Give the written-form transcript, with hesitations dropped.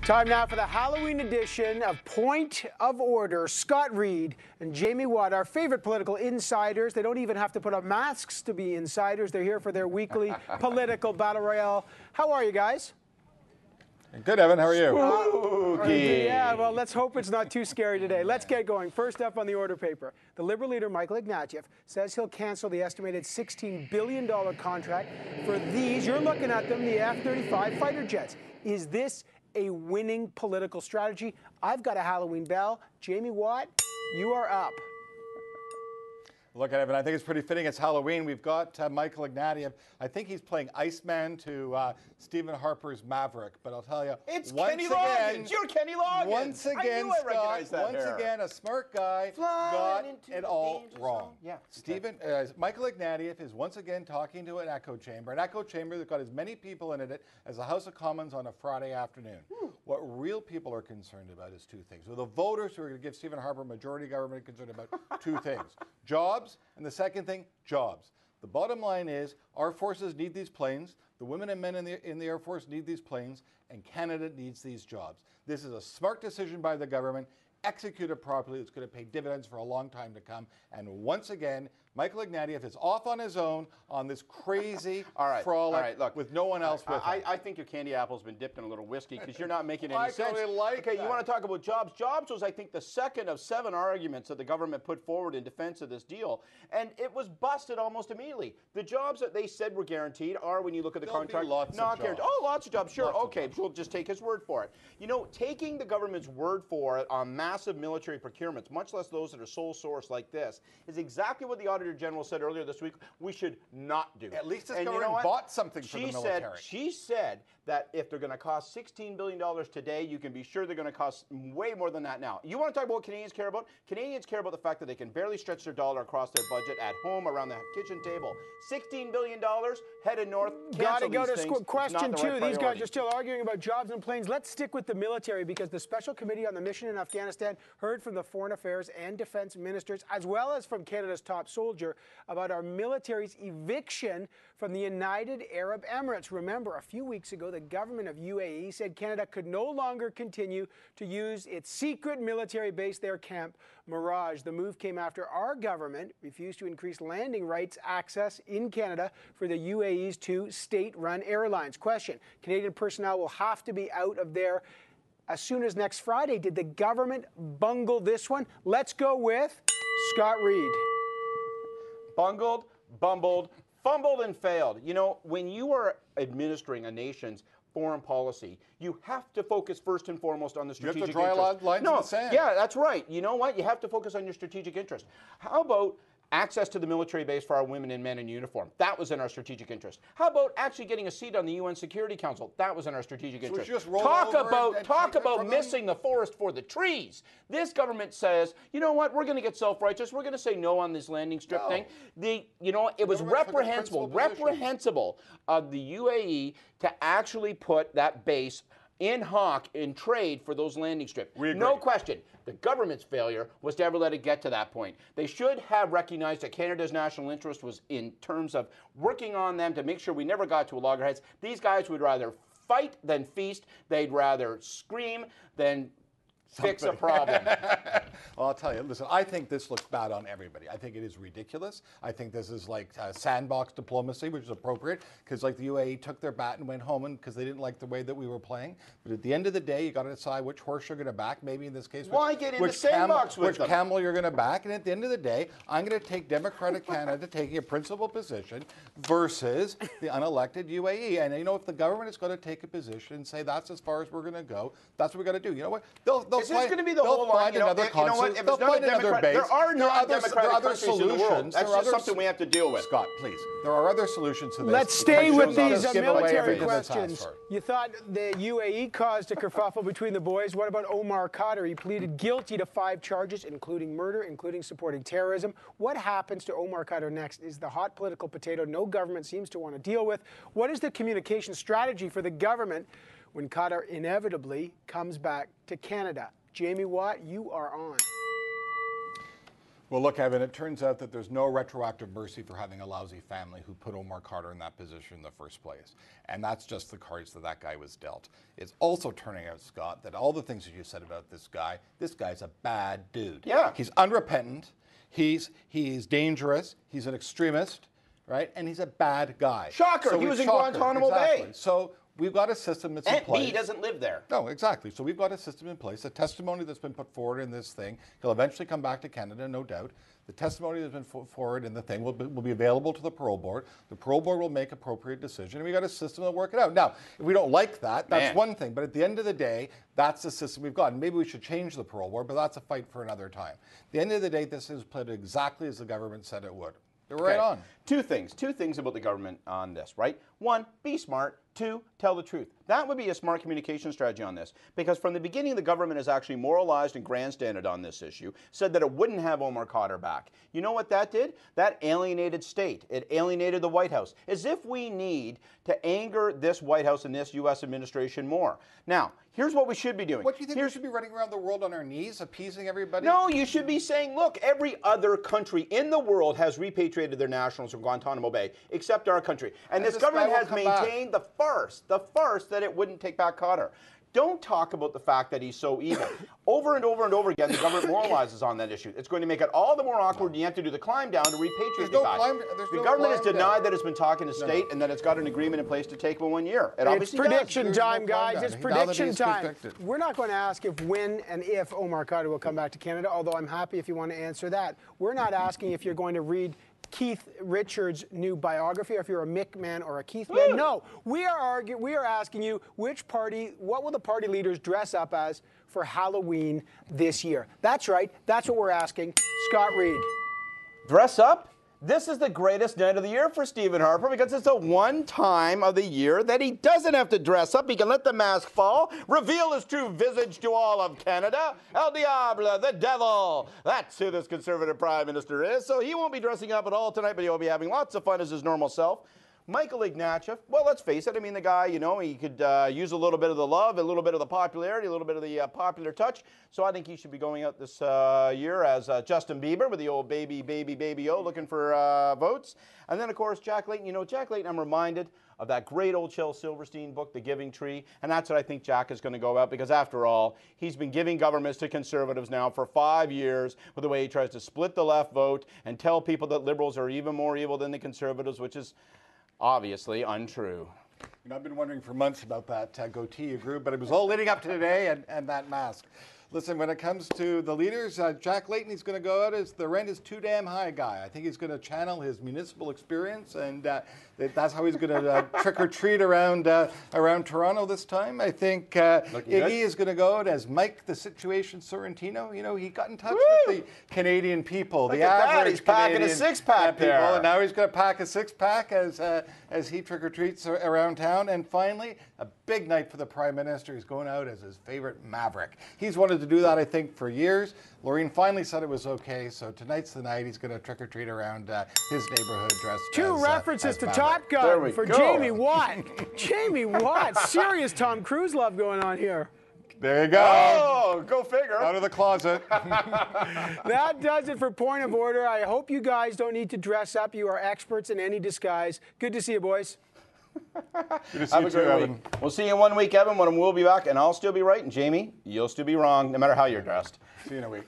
Time now for the Halloween edition of Point of Order. Scott Reid and Jaime, our favorite political insiders. They don't even have to put on masks to be insiders. They're here for their weekly political battle royale. How are you guys? Good, Evan. How are you? Yeah, well, let's hope it's not too scary today. Let's get going. First up on the order paper, the Liberal leader, Michael Ignatieff, says he'll cancel the estimated $16 billion contract for these, you're looking at them, the F-35 fighter jets. Is this a winning political strategy? I've got a Halloween bell. Jaime Watt, you are up. Look at Evan. I think it's pretty fitting. It's Halloween. We've got Michael Ignatieff. I think he's playing Iceman to Stephen Harper's Maverick. But I'll tell you, it's Kenny Loggins. You're Kenny Loggins. Once again, Scott, a smart guy got it all wrong. Yeah. Michael Ignatieff is once again talking to an echo chamber that got as many people in it as the House of Commons on a Friday afternoon. What real people are concerned about is two things. Well, the voters who are going to give Stephen Harper majority government are concerned about two things: jobs, and the second thing, jobs. The bottom line is our forces need these planes, the women and men in the Air Force need these planes, and Canada needs these jobs. This is a smart decision by the government, executed properly. It's going to pay dividends for a long time to come. And once again, Michael Ignatieff is off on his own on this crazy frolic with no one else with him. I think your candy apple's been dipped in a little whiskey because you're not making any sense. Really like okay, you want to talk about jobs? Jobs was, I think, the second of 7 arguments that the government put forward in defense of this deal, and it was busted almost immediately. The jobs that they said were guaranteed are, when you look at the contract, not guaranteed. Oh, lots of jobs, sure. Okay, we'll just take his word for it. You know, taking the government's word for it on massive military procurements, much less those that are sole source like this, is exactly what the Auditor General said earlier this week we should not do. At least this government bought something for the military. She said that if they're going to cost $16 billion today, you can be sure they're going to cost way more than that now. You want to talk about what Canadians care about? Canadians care about the fact that they can barely stretch their dollar across their budget at home around the kitchen table. $16 billion headed north. Got to go to question 2. These guys are still arguing about jobs and planes. Let's stick with the military because the Special Committee on the Mission in Afghanistan heard from the Foreign Affairs and Defense Ministers, as well as from Canada's top soldier, about our military's eviction from the United Arab Emirates. Remember, a few weeks ago, the government of UAE said Canada could no longer continue to use its secret military base there, Camp Mirage. The move came after our government refused to increase landing rights access in Canada for the UAE's 2 state-run airlines. Question: Canadian personnel will have to be out of there as soon as next Friday. Did the government bungle this one? Let's go with Scott Reid. Bungled, bumbled, fumbled, and failed. You know, when you are administering a nation's foreign policy, you have to focus first and foremost on the strategic interest. You have to draw a lot of lines in the sand. Yeah, that's right. You know what? You have to focus on your strategic interest. How about access to the military base for our women and men in uniform? That was in our strategic interest. How about actually getting a seat on the UN Security Council? That was in our strategic interest. Talk about missing the forest for the trees. This government says, you know what, we're going to get self-righteous. We're going to say no on this landing strip thing. It was reprehensible of the UAE to actually put that base in hock in trade for those landing strips. No question. The government's failure was to ever let it get to that point. They should have recognized that Canada's national interest was in terms of working on them to make sure we never got to a loggerheads. These guys would rather fight than feast. They'd rather scream than fix a problem. Well, I'll tell you, listen, I think this looks bad on everybody. I think it is ridiculous. I think this is like sandbox diplomacy, which is appropriate, because like the UAE took their bat and went home because they didn't like the way that we were playing. But at the end of the day, you got to decide which horse you're going to back. Maybe in this case, why get in the sandbox with them? Which camel you're going to back. And at the end of the day, I'm going to take Democratic Canada taking a principled position versus the unelected UAE. And you know, if the government is going to take a position and say that's as far as we're going to go, that's what we got to do. You know what? Is this going to be the whole line? You know what? If it's not a Democrat, there are non-democratic countries in the world. That's just something we have to deal with. Scott, please. There are other solutions to this. Let's stay with these military questions. You thought the UAE caused a kerfuffle between the boys. What about Omar Khadr? He pleaded guilty to 5 charges, including murder, including supporting terrorism. What happens to Omar Khadr next is the hot political potato no government seems to want to deal with. What is the communication strategy for the government when Khadr inevitably comes back to Canada? Jaime Watt, you are on. Well, look, Evan, it turns out that there's no retroactive mercy for having a lousy family who put Omar Khadr in that position in the first place. And that's just the cards that guy was dealt. It's also turning out, Scott, that all the things that you said about this guy's a bad dude. Yeah. He's unrepentant. He's dangerous. He's an extremist, right? And he's a bad guy. Shocker. So he was in Guantanamo Bay. So we've got a system that's in place. And he doesn't live there. No, exactly. So we've got a system in place, a testimony that's been put forward in this thing. He'll eventually come back to Canada, no doubt. The testimony that's been put forward in the thing will be available to the parole board. The parole board will make appropriate decision, and we've got a system that'll work it out. Now, if we don't like that, that's one thing. But at the end of the day, that's the system we've got. And maybe we should change the parole board, but that's a fight for another time. At the end of the day, this is played exactly as the government said it would. They're right on. Two things about the government on this, right? One, be smart. Two, tell the truth. That would be a smart communication strategy on this, because from the beginning, the government has actually moralized and grandstanded on this issue, said that it wouldn't have Omar Khadr back. You know what that did? That alienated state. It alienated the White House, as if we need to anger this White House and this U.S. administration more. Now, here's what we should be doing. What do you think we should be running around the world on our knees, appeasing everybody? No, you should be saying, look, every other country in the world has repatriated their nationals from Guantanamo Bay, except our country. And this government has maintained the farce that it wouldn't take back Khadr. Don't talk about the fact that he's so evil. Over and over and over again, the government moralizes on that issue. It's going to make it all the more awkward, and you have to do the climb down to repatriate the guy. The government has denied that it's been talking to state and that it's got an agreement in place to take him 1 year. It's prediction time, guys. It's prediction time. We're not going to ask if, when, and if Omar Khadr will come back to Canada, although I'm happy if you want to answer that. We're not asking if you're going to read Keith Richards' new biography, or if you're a Mick man or a Keith man. No, we are asking you what will the party leaders dress up as for Halloween this year? That's right. That's what we're asking. Scott Reid. Dress up? This is the greatest night of the year for Stephen Harper, because it's the one time of the year that he doesn't have to dress up. He can let the mask fall, reveal his true visage to all of Canada. El Diablo, the devil. That's who this Conservative Prime Minister is. So he won't be dressing up at all tonight, but he'll be having lots of fun as his normal self. Michael Ignatieff, well, let's face it. I mean, the guy, you know, he could use a little bit of the love, a little bit of the popularity, a little bit of the popular touch. So I think he should be going out this year as Justin Bieber with the old baby-o looking for votes. And then, of course, Jack Layton. You know, Jack Layton, I'm reminded of that great old Shel Silverstein book, The Giving Tree. And that's what I think Jack is going to go out, because after all, he's been giving governments to Conservatives now for 5 years with the way he tries to split the left vote and tell people that Liberals are even more evil than the Conservatives, which is obviously untrue. You know, I've been wondering for months about that goatee you grew, but it was all leading up to today and that mask. Listen, when it comes to the leaders, Jack Layton, he's going to go out as the rent is too damn high guy. I think he's going to channel his municipal experience, and that's how he's going to trick or treat around Toronto this time. I think Iggy is going to go out as Mike the Situation Sorrentino. You know, he got in touch with the Canadian people, the average he's packing Canadian a six-pack people, there. and now he's going to pack a six-pack as he trick or treats around town. And finally, a big night for the Prime Minister. He's going out as his favorite maverick. He's wanted to do that, I think, for years. Laureen finally said it was okay, so tonight's the night he's going to trick or treat around his neighborhood dressed Two references to Top There Gun we for go. Jamie Watt. Jamie Watt, serious Tom Cruise love going on here. There you go. Oh, go figure. Out of the closet. That does it for Point of Order. I hope you guys don't need to dress up. You are experts in any disguise. Good to see you, boys. Good to see Have you a too, great Evan. week. We'll see you in 1 week, Evan, when we'll be back, and I'll still be right, and Jamie, you'll still be wrong, no matter how you're dressed. See you in a week.